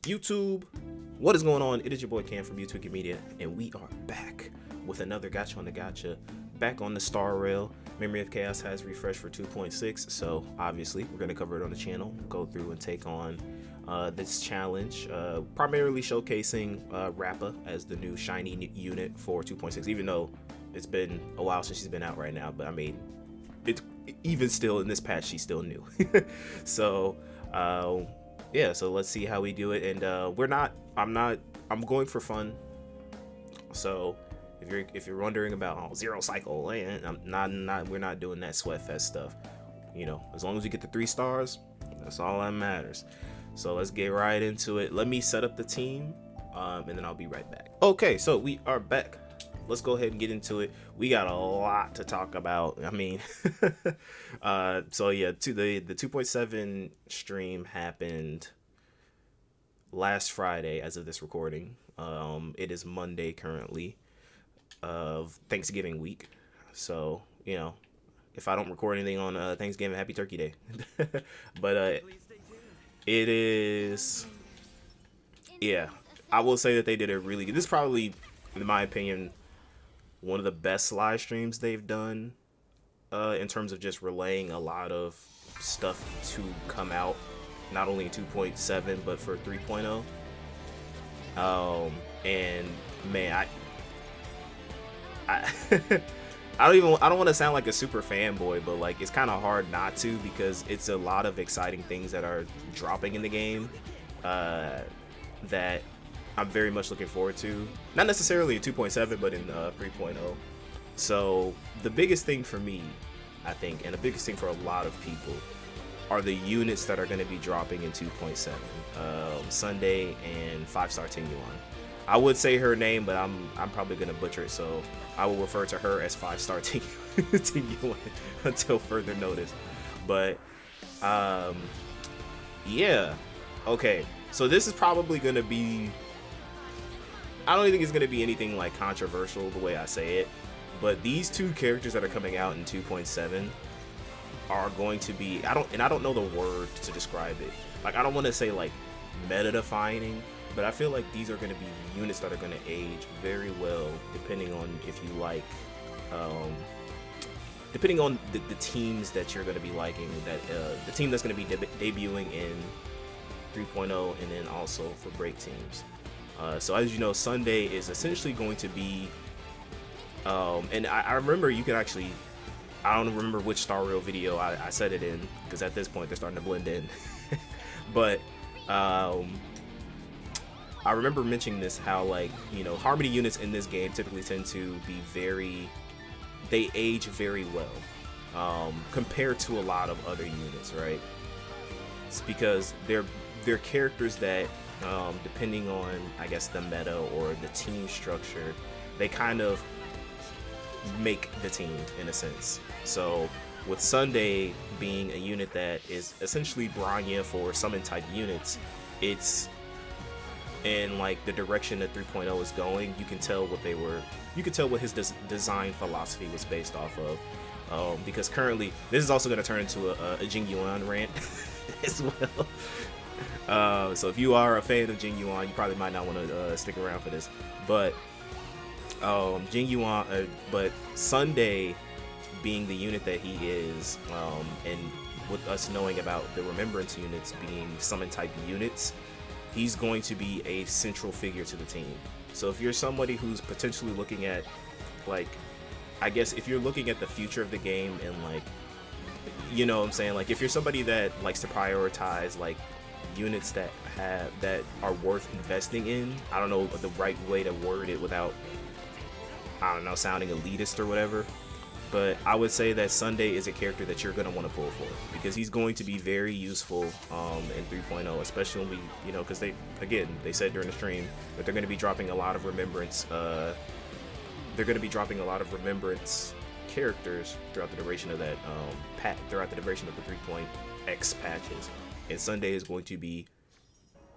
YouTube, what is going on? It is your boy Cam from Tweeking Media, and we are back with another Gacha on the Gacha, back on the Star Rail. Memory of Chaos has refreshed for 2.6, so obviously we're going to cover it on the channel, go through and take on this challenge, primarily showcasing Rappa as the new shiny unit for 2.6, even though it's been a while since she's been out right now, but I mean, it's even still in this patch, she's still new. So, yeah, so let's see how we do it. And I'm going for fun. So if you're wondering about zero cycle, we're not doing that sweatfest stuff. You know, as long as we get the 3 stars, that's all that matters. So let's get right into it. Let me set up the team, and then I'll be right back. Okay, so we are back. Let's go ahead and get into it. We got a lot to talk about. I mean, so yeah, the 2.7 stream happened last Friday as of this recording. It is Monday currently of Thanksgiving week. So, you know, if I don't record anything on Thanksgiving, happy Turkey Day. But it is, yeah, I will say that they did a really good, this is probably, in my opinion, one of the best live streams they've done in terms of just relaying a lot of stuff to come out, not only in 2.7 but for 3.0. And man, I I don't want to sound like a super fanboy, but like it's kind of hard not to, because it's a lot of exciting things that are dropping in the game that I'm very much looking forward to. Not necessarily in 2.7, but in 3.0. So the biggest thing for me, I think, and the biggest thing for a lot of people, are the units that are going to be dropping in 2.7. Sunday and 5-star Tinyuan. I would say her name, but I'm probably going to butcher it, so I will refer to her as 5-star Tinyuan until further notice. But yeah, okay. So this is probably going to be, I don't think it's going to be anything like controversial the way I say it, but these 2 characters that are coming out in 2.7 are going to be, I don't know the word to describe it. Like, I don't want to say like meta defining, but I feel like these are going to be units that are going to age very well, depending on if you like, depending on the teams that you're going to be liking, that the team that's going to be debuting in 3.0, and then also for break teams. So as you know, Sunday is essentially going to be, and I remember you can actually, I don't remember which Star Rail video I said it in, because at this point they're starting to blend in. But I remember mentioning this, how, like, you know, Harmony units in this game typically tend to be they age very well compared to a lot of other units, right? It's because they're characters that, depending on, I guess, the meta or the team structure, they kind of make the team in a sense. So with Sunday being a unit that is essentially Branya for summon type units, it's in like the direction that 3.0 is going. You can tell what his design philosophy was based off of, because currently this is also going to turn into a Jingyuan rant as well. So if you are a fan of Jingyuan, you probably might not want to stick around for this, but Jingyuan, but Sunday being the unit that he is, and with us knowing about the remembrance units being summon type units, he's going to be a central figure to the team. So if you're somebody who's potentially looking at, like, I guess if you're looking at the future of the game, and like, you know what I'm saying, like if you're somebody that likes to prioritize like units that are worth investing in, I don't know the right way to word it without, I don't know, sounding elitist or whatever, but I would say that Sunday is a character that you're going to want to pull for, because he's going to be very useful in 3.0, especially when we, you know, because they said during the stream that they're going to be dropping a lot of remembrance, characters throughout the duration of that throughout the duration of the 3.x patches, and Sunday is going to be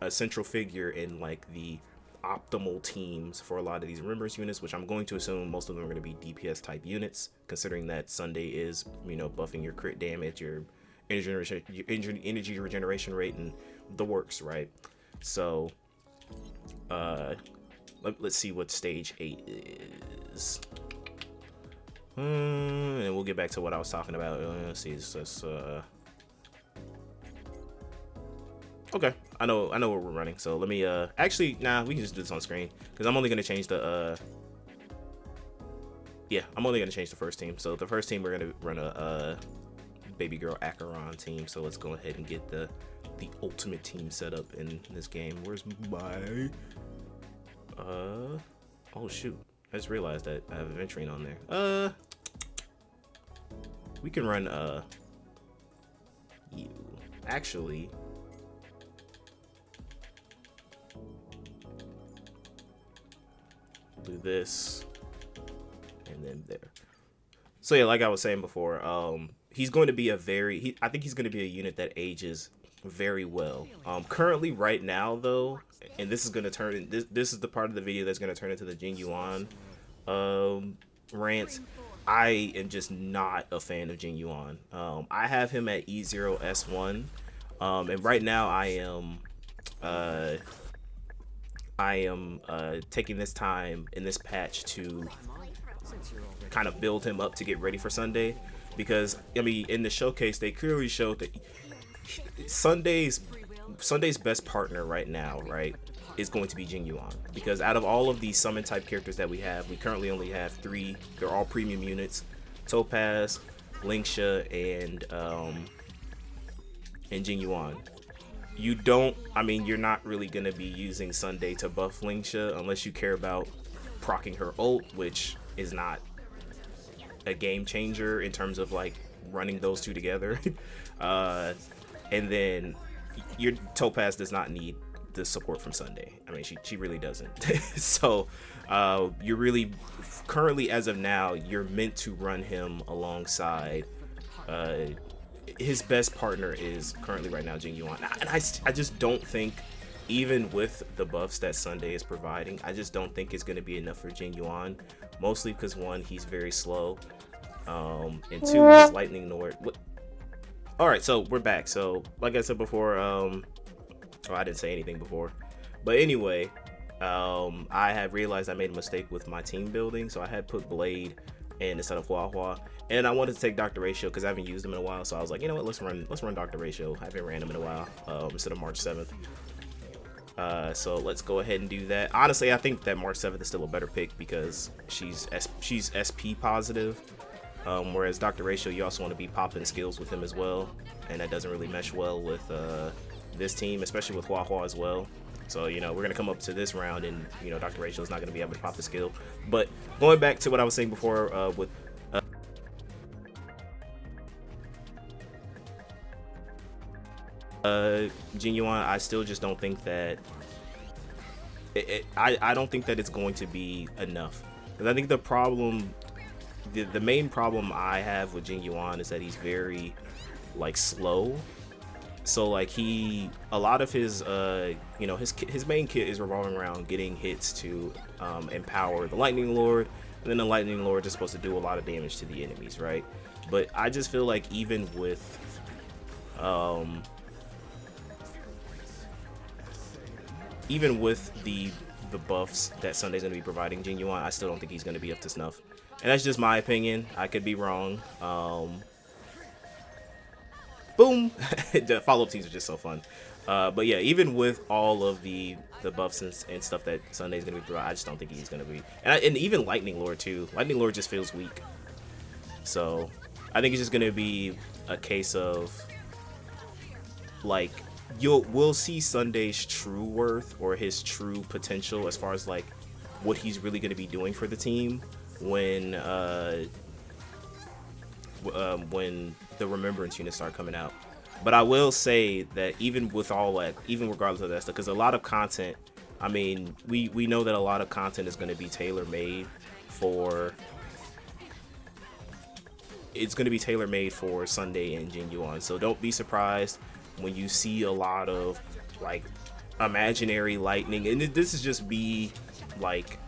a central figure in like the optimal teams for a lot of these remembrance units, which I'm going to assume most of them are going to be DPS type units, considering that Sunday is, you know, buffing your crit damage, your energy regeneration rate, and the works, right? So let's see what stage 8 is. And we'll get back to what I was talking about. Let's see. It's just, okay, I know what we're running. So let me actually, nah, we can just do this on screen because I'm only gonna change the I'm only gonna change the first team. So the first team, we're gonna run a baby girl Acheron team. So let's go ahead and get the ultimate team set up in this game. Where's my oh shoot, I just realized that I have Adventuring on there. We can run you actually. Do this and then there. So yeah, like I was saying before, he's going to be I think he's going to be a unit that ages very well. Currently right now though, and this is going to turn this is the part of the video that's going to turn into the Jing Yuan rant. I am just not a fan of Jing Yuan. I have him at E0S1, and right now I am taking this time in this patch to kind of build him up to get ready for Sunday, because I mean in the showcase they clearly showed that Sunday's best partner right now, right, is going to be Jing Yuan, because out of all of these summon type characters that we currently only have 3. They're all premium units: Topaz, Linksha, and Jing Yuan. You're not really gonna be using Sunday to buff Linksha unless you care about proccing her ult, which is not a game changer in terms of like running those two together. And then your Topaz does not need the support from Sunday. I mean, she really doesn't. So you're really currently, as of now, you're meant to run him alongside his best partner is currently right now Jing Yuan, and I just don't think, even with the buffs that Sunday is providing, I just don't think it's going to be enough for Jing Yuan, mostly because 1, he's very slow, and 2, his Lightning Lord. Alright, so we're back. So like I said before, I didn't say anything before, but anyway, I had realized I made a mistake with my team building, so I had put Blade and instead of Hua, and I wanted to take Dr. Ratio because I haven't used him in a while. So I was like, you know what, let's run Dr. Ratio. I haven't ran him in a while, instead of March 7th. So let's go ahead and do that. Honestly, I think that March 7th is still a better pick because she's SP positive, whereas Dr. Ratio, you also want to be popping skills with him as well, and that doesn't really mesh well with this team, especially with Hua as well. So, you know, we're going to come up to this round and, you know, Dr. Rachel is not going to be able to pop the skill. But going back to what I was saying before with Jing Yuan, I still just don't think that I don't think that it's going to be enough. Because I think the problem, the main problem I have with Jing Yuan is that he's very, like, slow. So like a lot of his you know, his main kit is revolving around getting hits to empower the Lightning Lord, and then the Lightning Lord is supposed to do a lot of damage to the enemies, right? But I just feel like even with the buffs that Sunday's going to be providing Jing Yuan, I still don't think he's going to be up to snuff, and that's just my opinion. I could be wrong. Boom. The follow-up teams are just so fun. But yeah, even with all of the buffs and stuff that Sunday's gonna be providing, I just don't think he's gonna be. And even Lightning Lord too. Lightning Lord just feels weak. So I think it's just gonna be a case of like we'll see Sunday's true worth or his true potential as far as like what he's really gonna be doing for the team when the Remembrance units start coming out. But I will say that even with all that, even regardless of that stuff, because a lot of content, I mean, we know that a lot of content is going to be tailor-made for Sunday and Jing Yuan. So don't be surprised when you see a lot of like imaginary lightning, and this is just me like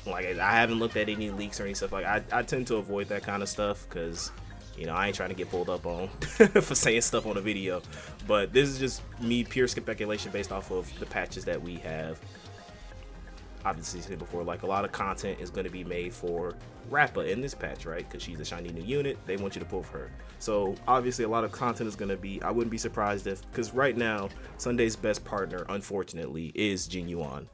I haven't looked at any leaks or any stuff. Like I tend to avoid that kind of stuff because You know, I ain't trying to get pulled up on for saying stuff on a video, but this is just me pure speculation based off of the patches that we have obviously said before. Like, a lot of content is going to be made for Rappa in this patch, right? Because she's a shiny new unit. They want you to pull for her. So obviously a lot of content is going to be, I wouldn't be surprised if, because right now Sunday's best partner unfortunately is Jin Yuan.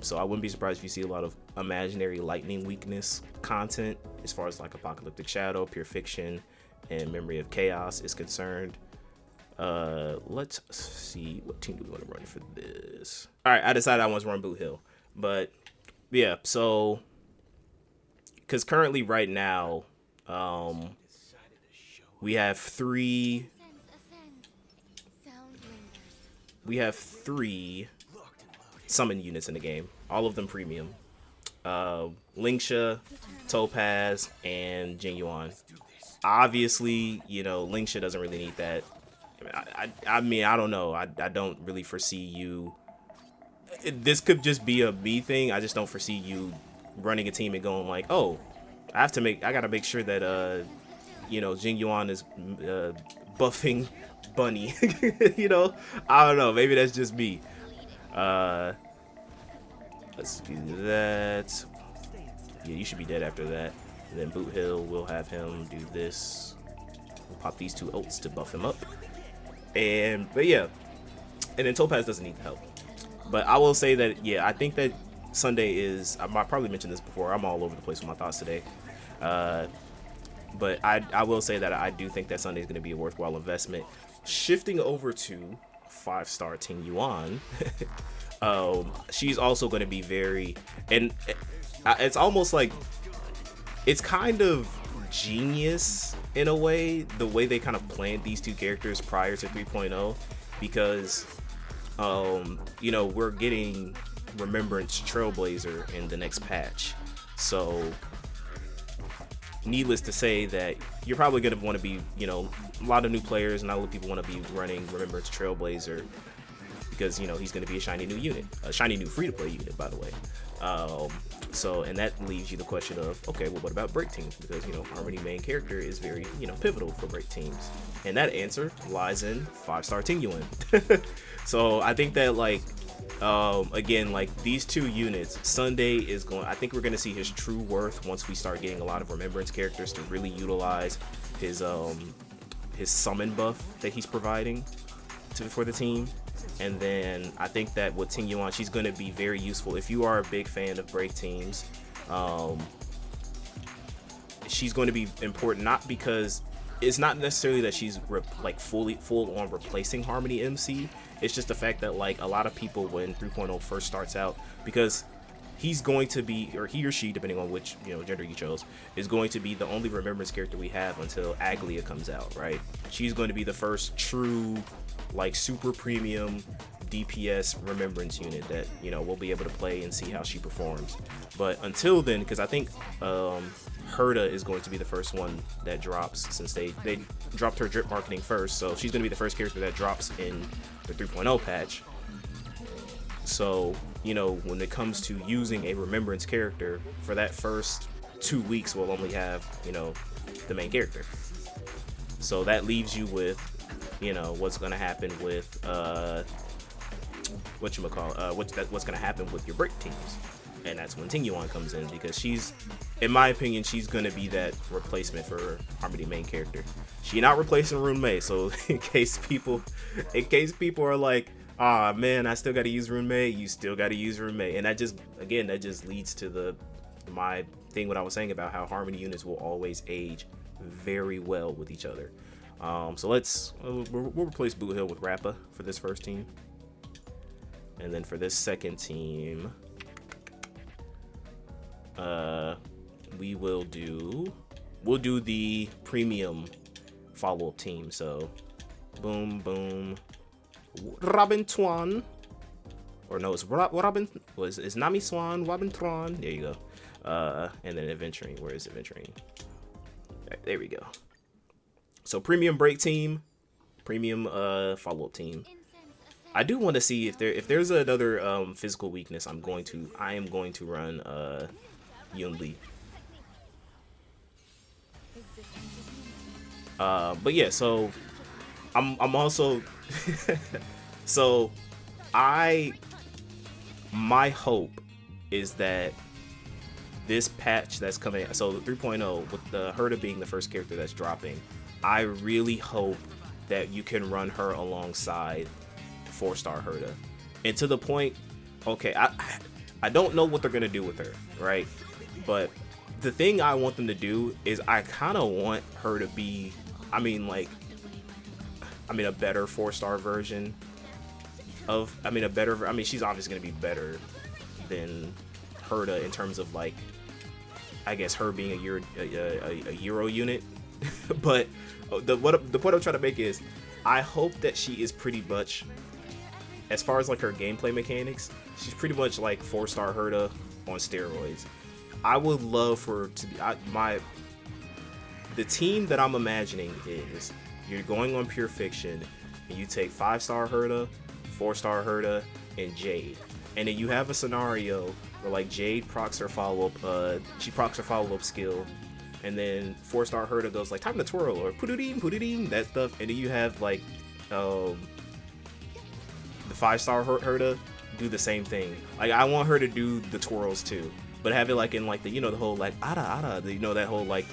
So I wouldn't be surprised if you see a lot of imaginary lightning weakness content as far as like Apocalyptic Shadow, Pure Fiction, and Memory of Chaos is concerned. Let's see, what team do we want to run for this? All right, I decided I want to run Boot Hill, but yeah, so because currently right now we have three summon units in the game, all of them premium. Lingsha, Topaz, and Jin Yuan. Obviously, you know, Lingsha doesn't really need that. I mean, I don't know. I don't really foresee you. This could just be a me thing. I just don't foresee you running a team and going like, oh, I gotta make sure that you know, Jin Yuan is buffing Bunny. You know, I don't know. Maybe that's just me. Let's do that. Yeah, you should be dead after that. And then Boot Hill, we'll have him do this. We'll pop these two ults to buff him up. But yeah, and then Topaz doesn't need help. But I will say that, yeah, I think that Sunday is, I probably mentioned this before, I'm all over the place with my thoughts today. But I will say that I do think that Sunday is going to be a worthwhile investment. Shifting over to 5-star Ting Yuan, she's also going to be very, and it's almost like, it's kind of genius in a way, the way they kind of planned these two characters prior to 3.0, because you know, we're getting Remembrance Trailblazer in the next patch. So needless to say that you're probably going to want to be, you know, a lot of new players and a lot of people want to be running Remembrance Trailblazer because, you know, he's going to be a shiny new unit, a shiny new free-to-play unit, by the way. So, and that leaves you the question of, okay, well, what about break teams? Because, you know, Harmony main character is very, you know, pivotal for break teams. And that answer lies in 5-star Ting Yuan. So I think that, like, again, like, these two units, Sunday is going, I think we're going to see his true worth once we start getting a lot of Remembrance characters to really utilize his summon buff that he's providing for the team. And then I think that with Ting Yuan, she's going to be very useful. If you are a big fan of break teams, she's going to be important, not because it's not necessarily that she's like full on replacing Harmony MC. It's just the fact that, like, a lot of people when 3.0 first starts out, because he's going to be, or he or she, depending on which, you know, gender you chose, is going to be the only Remembrance character we have until Aglia comes out, right? She's going to be the first true, like, super premium DPS Remembrance unit that, you know, we'll be able to play and see how she performs. But until then, because I think Hurrah is going to be the first one that drops, since they dropped her drip marketing first, so she's going to be the first character that drops in the 3.0 patch. So, you know, when it comes to using a Remembrance character, for that first 2 weeks we'll only have, you know, the main character. So that leaves you with, you know, what's going to happen with what's going to happen with your break teams. And that's when Ting Yuan comes in, because she's, in my opinion, she's going to be that replacement for Harmony main character. She's not replacing Rune Mei, so in case people are like, ah, man, I still got to use Rune Mei, you still got to use Rune Mei. And that just, again, that just leads to my thing, what I was saying about how Harmony units will always age very well with each other. So we'll replace Boot Hill with Rappa for this first team. And then for this second team, we'll do the premium follow-up team. So boom, Robin Tuan, or no, it's Robin, it's Nami Swan, Robin Tuan, there you go. And then Adventuring, where is Adventuring? There we go. So premium break team, premium follow-up team. I do want to see if there's another physical weakness. I am going to run Yun Li. But yeah, so I'm also so my hope is that this patch that's coming, so 3.0 with the Hurrah being the first character that's dropping, I really hope that you can run her alongside 4-star Hurrah. And to the point, okay, I don't know what they're gonna do with her, right? But the thing I want them to do is I kind of want her to be, a better 4-star version of, she's obviously gonna be better than Hurrah in terms of like, I guess her being a Euro unit. But the point I'm trying to make is, I hope that she is pretty much, as far as like her gameplay mechanics, she's pretty much like 4-star Hurrah on steroids. I would love for to be the team that I'm imagining is, you're going on Pure Fiction and you take 5-star Hurrah, 4-star Hurrah, and Jade, and then you have a scenario where like Jade procs her follow-up, she procs her follow-up skill, and then 4-star Hurrah goes like time to twirl or pududing, that stuff, and then you have like the 5-star Hurrah do the same thing. Like I want her to do the twirls too, but have it like in like the, the whole like ada, that whole like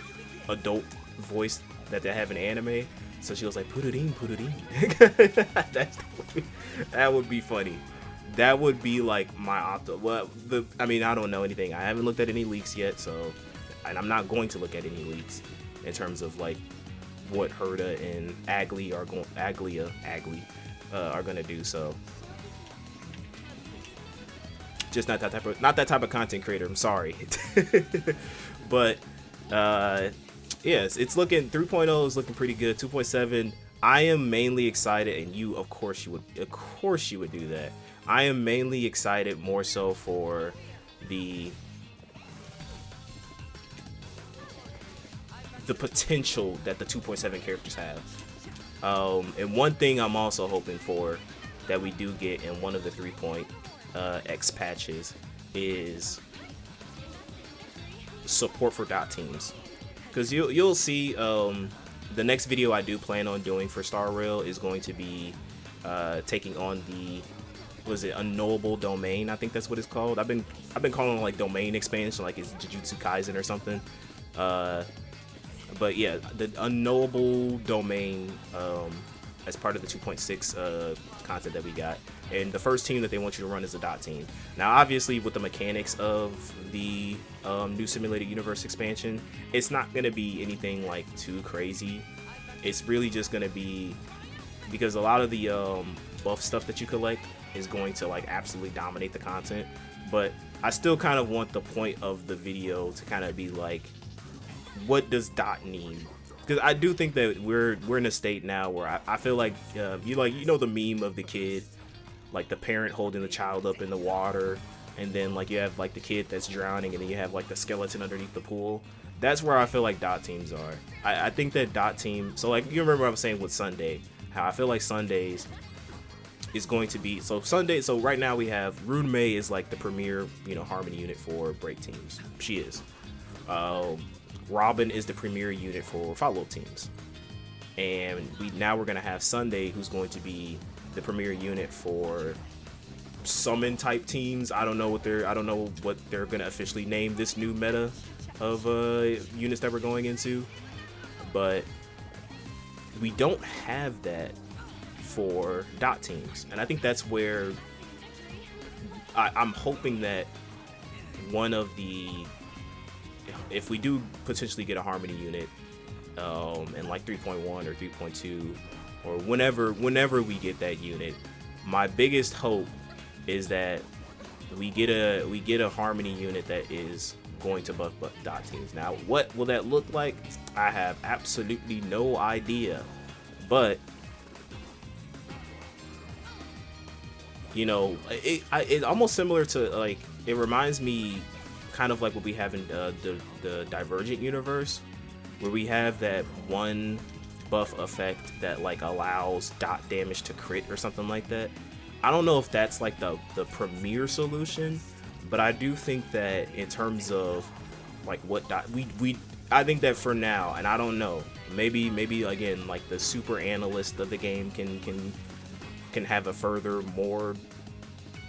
adult voice that they have in anime. So she was like pududing. That would be funny. That would be like my I don't know anything. I haven't looked at any leaks yet, so, and I'm not going to look at any leaks in terms of like what Hurrah and Agli are gonna do. So just not that type of content creator. I'm sorry. But yes, it's looking, 3.0 is looking pretty good. 2.7, I am mainly excited, and you, of course you would do that. I am mainly excited more so for the potential that the 2.7 characters have. And one thing I'm also hoping for that we do get in one of the 3.x patches is support for dot teams. Because you'll see the next video I do plan on doing for Star Rail is going to be taking on the, was it Unknowable Domain? I think that's what it's called. I've been calling it like domain expansion, like it's Jujutsu Kaisen or something. But yeah, the Unknowable Domain as part of the 2.6 content that we got. And the first team that they want you to run is a dot team. Now, obviously, with the mechanics of the new Simulated Universe expansion, it's not going to be anything like too crazy. It's really just going to be, because a lot of the buff stuff that you collect is going to like absolutely dominate the content. But I still kind of want the point of the video to kind of be like, what does dot need? Because I do think that we're in a state now where I feel like you know the meme of the kid, like the parent holding the child up in the water, and then like you have like the kid that's drowning, and then you have like the skeleton underneath the pool. That's where I feel like dot teams are. I think that dot team, so like you remember I was saying with Sunday, how I feel like Sundays is going to be, so right now we have Rune May is like the premier, harmony unit for break teams. She is. Robin is the premier unit for follow-up teams, and we're gonna have Sunday, who's going to be the premier unit for summon type teams. I don't know what they're gonna officially name this new meta of units that we're going into, but we don't have that for dot teams, and I think that's where I'm hoping that one of the, if we do potentially get a harmony unit in like 3.1 or 3.2 or whenever we get that unit, my biggest hope is that we get a harmony unit that is going to buff dot teams. Now, what will that look like? I have absolutely no idea, but it's almost similar to, like, it reminds me kind of like what we have in the Divergent universe, where we have that one buff effect that like allows dot damage to crit or something like that. I don't know if that's like the premier solution, but I do think that in terms of like what dot I think that for now, and I don't know, Maybe again, like the super analyst of the game can have a further, more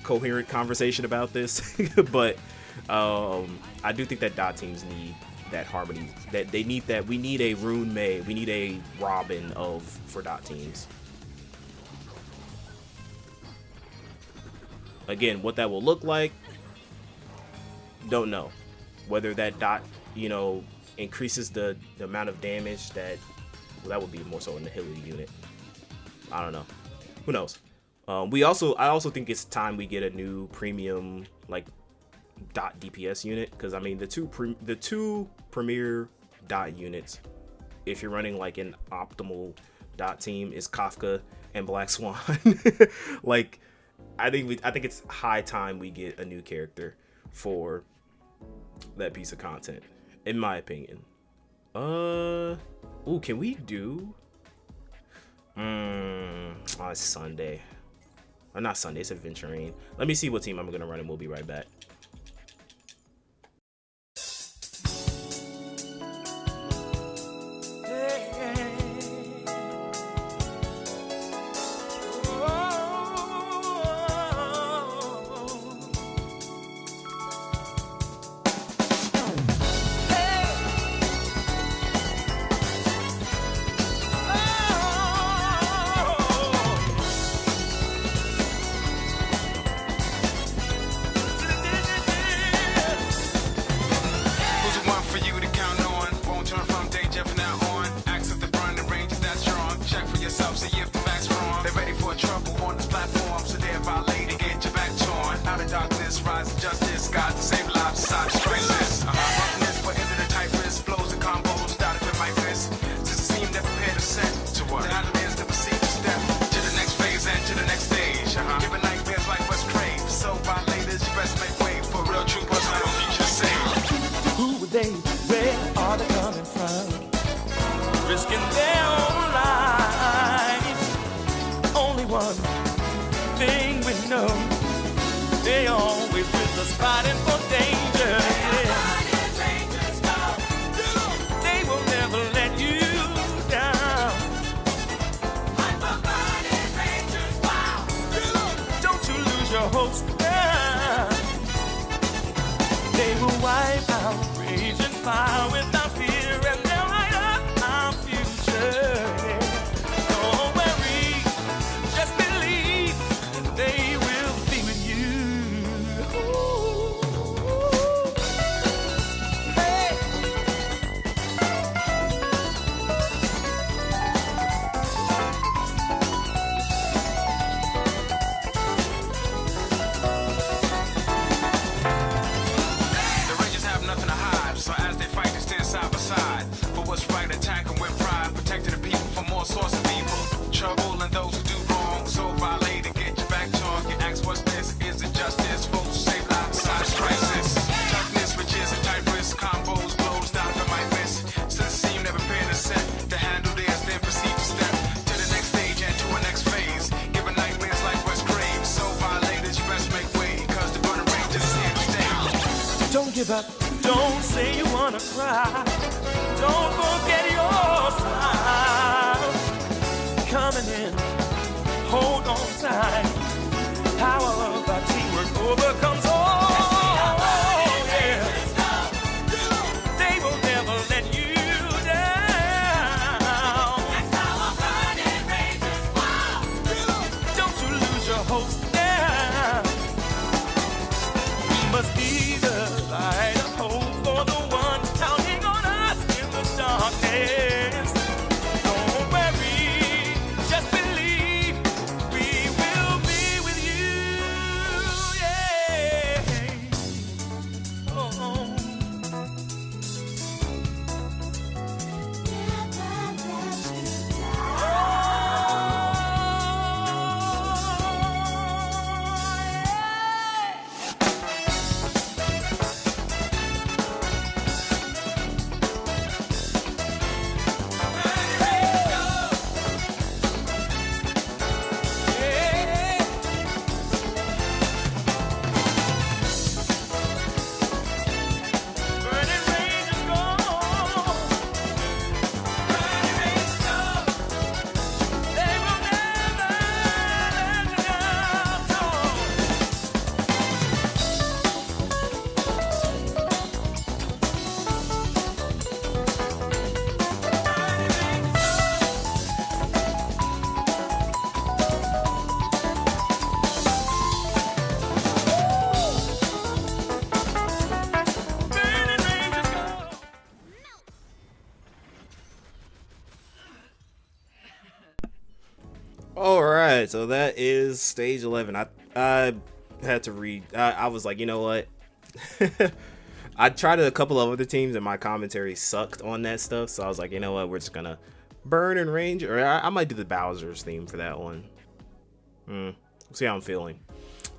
coherent conversation about this. But I do think that dot teams need that harmony. That they need that. We need a Rune May. We need a Robin for dot teams. Again, what that will look like, don't know. Whether that dot, increases the amount of damage that would be more so in the Hilly unit. I don't know. Who knows? I also think it's time we get a new premium like dot DPS unit, because I mean the two premier dot units, if you're running like an optimal dot team, is Kafka and Black Swan. Like I think it's high time we get a new character for that piece of content, in my opinion. Can we do it's Sunday. Or not Sunday, it's Adventuring. Let me see what team I'm gonna run and we'll be right back. Don't say you wanna cry. Don't forget your smile. Coming in, hold on tight. Power of our teamwork overcomes all. Yeah. They will never let you down. That's how I'm running Rangers. Wow. Don't you lose your hopes now. We must be the light of hope for the ones counting on us in the darkness. Don't worry, just believe we will be with you. Yeah. right, so that is stage 11. I had to read. I was like, you know what? I tried a couple of other teams and my commentary sucked on that stuff, so I was like, you know what? We're just gonna burn and range, or I might do the Bowser's theme for that one. See how I'm feeling.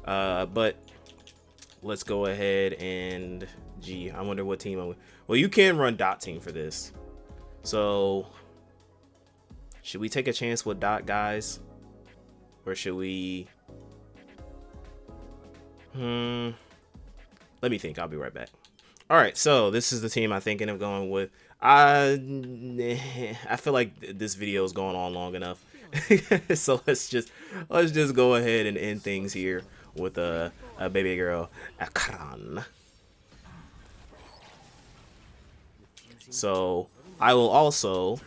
But let's go ahead and I wonder what team I'm. Well, you can run dot team for this. So should we take a chance with dot guys, or should we? Let me think. I'll be right back. All right, so this is the team I'm thinking of going with. I feel like this video is going on long enough, so let's just go ahead and end things here with a baby girl, Akran. So I will also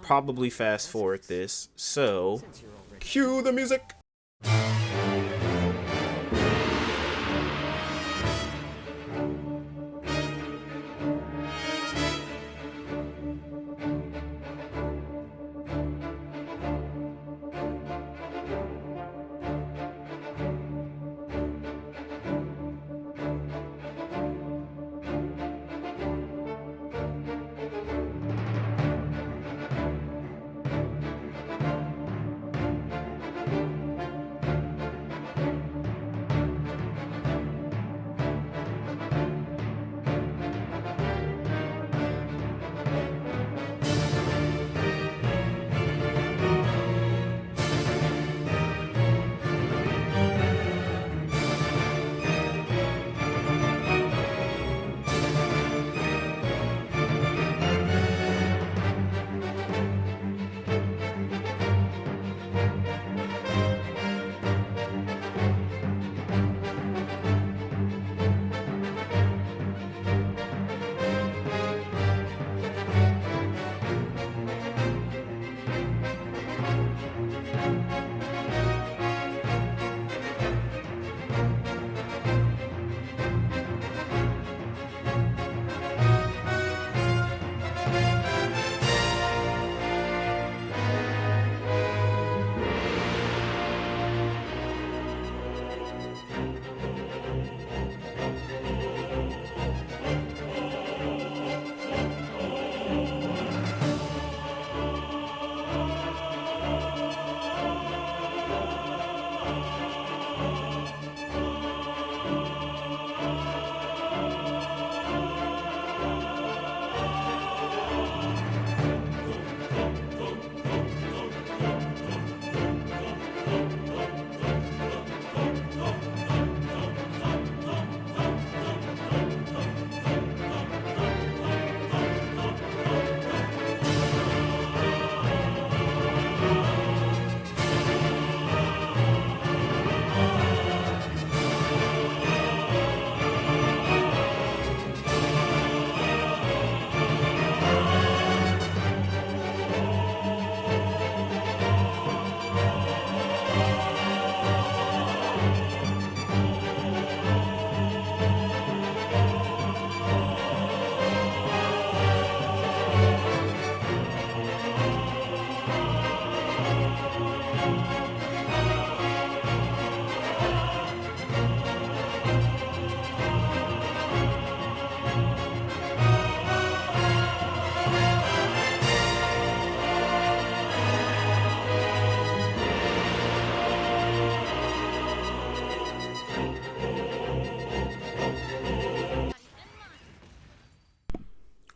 probably fast forward this. So cue the music.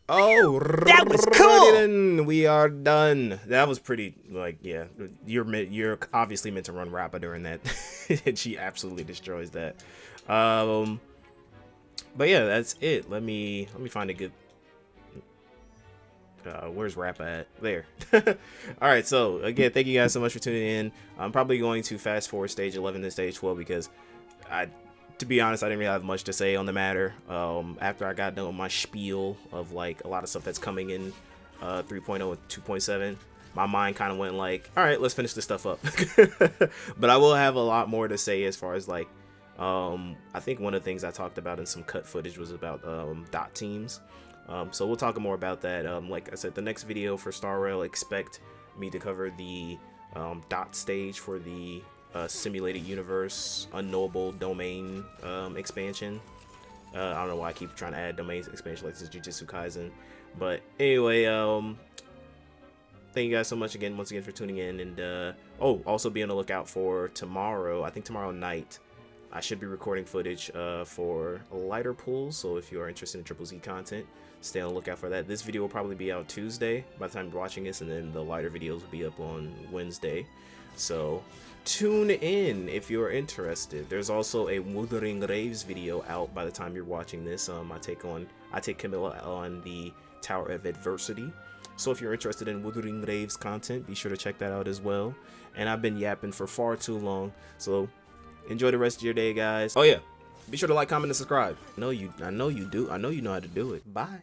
Oh, that was cool. Then we are done. That was pretty. Like, yeah, you're obviously meant to run Rappa during that, and she absolutely destroys that. But yeah, that's it. Let me find a good. Where's Rappa at? There. All right. So again, thank you guys so much for tuning in. I'm probably going to fast forward stage 11 to stage 12 because to be honest, I didn't really have much to say on the matter. After I got done with my spiel of like a lot of stuff that's coming in 3.0 and 2.7, my mind kind of went like, all right, let's finish this stuff up. But I will have a lot more to say as far as like, I think one of the things I talked about in some cut footage was about dot teams. So we'll talk more about that. Like I said, the next video for Star Rail, expect me to cover the dot stage for the simulated universe unknowable domain expansion. I don't know why I keep trying to add domains expansion like this Jujutsu Kaisen, but anyway, thank you guys so much once again for tuning in, and also be on the lookout for tomorrow. I think tomorrow night I should be recording footage for lighter pools, so if you are interested in Triple Z content, stay on the lookout for that. This video will probably be out Tuesday by the time you're watching this, and then the lighter videos will be up on Wednesday. So tune in if you're interested. There's also a Wuthering Raves video out by the time you're watching this. I take Camilla on the Tower of Adversity. So if you're interested in Wuthering Raves content, be sure to check that out as well. And I've been yapping for far too long, so enjoy the rest of your day, guys. Oh yeah, be sure to like, comment, and subscribe. I know you do. I know you know how to do it. Bye.